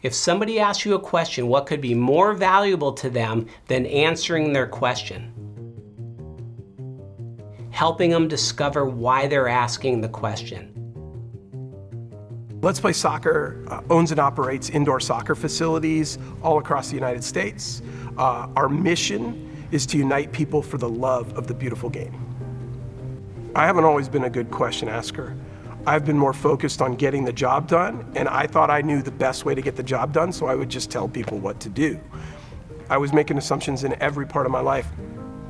If somebody asks you a question, what could be more valuable to them than answering their question? Helping them discover why they're asking the question. Let's Play Soccer owns and operates indoor soccer facilities all across the United States. Our mission is to unite people for the love of the beautiful game. I haven't always been a good question asker. I've been more focused on getting the job done, and I thought I knew the best way to get the job done, so I would just tell people what to do. I was making assumptions in every part of my life.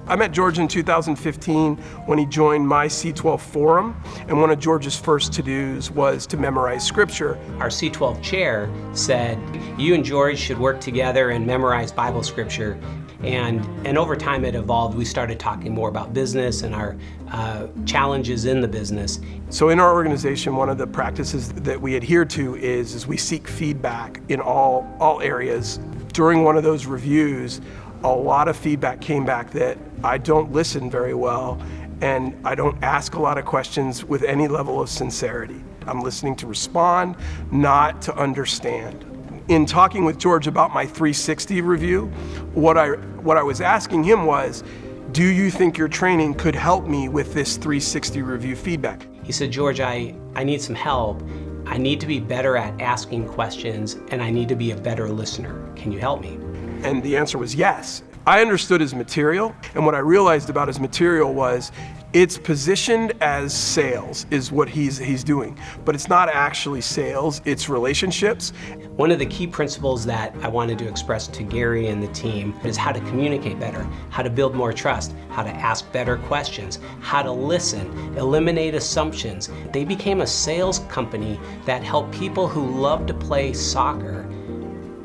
I met George in 2015 when he joined my C12 Forum, and one of George's first to-dos was to memorize scripture. Our C12 chair said, you and George should work together and memorize Bible scripture. And over time it evolved. We started talking more about business and our challenges in the business. So in our organization, one of the practices that we adhere to is we seek feedback in all areas. During one of those reviews, a lot of feedback came back that I don't listen very well and I don't ask a lot of questions with any level of sincerity. I'm listening to respond, not to understand. In talking with George about my 360 review, what I was asking him was, do you think your training could help me with this 360 review feedback? He said, George, I need some help. I need to be better at asking questions and I need to be a better listener. Can you help me? And the answer was yes. I understood his material, and what I realized about his material was it's positioned as sales is what he's doing, but it's not actually sales, it's relationships. One of the key principles that I wanted to express to Gary and the team is how to communicate better, how to build more trust, how to ask better questions, how to listen, eliminate assumptions. They became a sales company that helped people who love to play soccer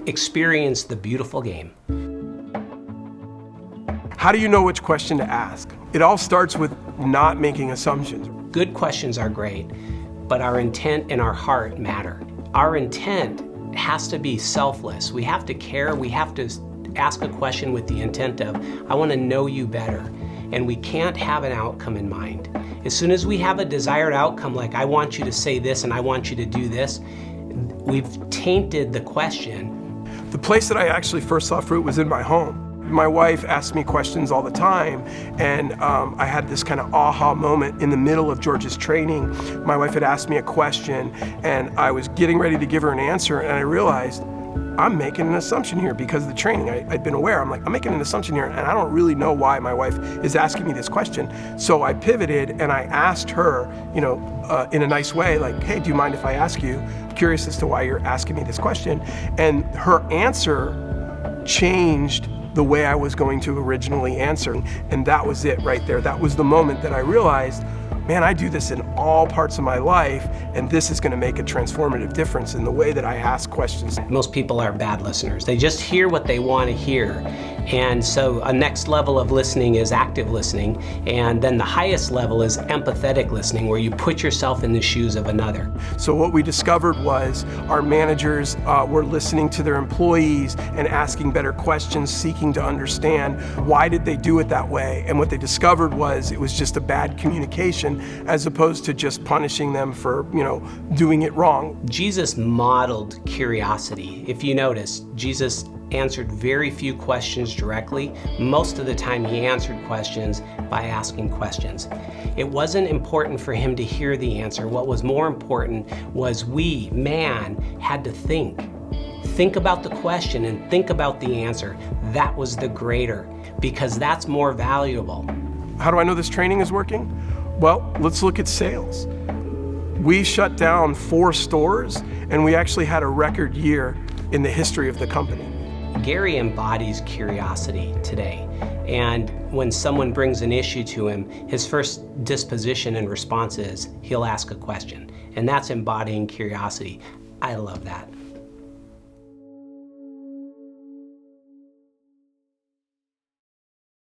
experience the beautiful game. How do you know which question to ask? It all starts with not making assumptions. Good questions are great, but our intent and our heart matter. Our intent has to be selfless. We have to care. We have to ask a question with the intent of, I want to know you better. And we can't have an outcome in mind. As soon as we have a desired outcome, like I want you to say this and I want you to do this, we've tainted the question. The place that I actually first saw fruit was in my home. My wife asked me questions all the time, and I had this kind of aha moment in the middle of George's training. My wife had asked me a question, and I was getting ready to give her an answer, and I realized I'm making an assumption here because of the training. I'd been aware. I'm like, I'm making an assumption here, and I don't really know why my wife is asking me this question. So I pivoted, and I asked her, in a nice way, like, hey, do you mind if I ask you? I'm curious as to why you're asking me this question. And her answer changed the way I was going to originally answer. And that was it right there. That was the moment that I realized, man, I do this in all parts of my life, and this is going to make a transformative difference in the way that I ask questions. Most people are bad listeners. They just hear what they want to hear. And so a next level of listening is active listening, and then the highest level is empathetic listening, where you put yourself in the shoes of another. So what we discovered was our managers were listening to their employees and asking better questions, seeking to understand why did they do it that way. And what they discovered was it was just a bad communication, as opposed to just punishing them for, doing it wrong. Jesus modeled curiosity. If you notice, Jesus answered very few questions directly. Most of the time he answered questions by asking questions. It wasn't important for him to hear the answer. What was more important was we, man, had to think. Think about the question and think about the answer. That was the greater, because that's more valuable. How do I know this training is working? Well, let's look at sales. We shut down 4 stores, and we actually had a record year in the history of the company. Gary embodies curiosity today, and when someone brings an issue to him, his first disposition and response is he'll ask a question, and that's embodying curiosity. I love that.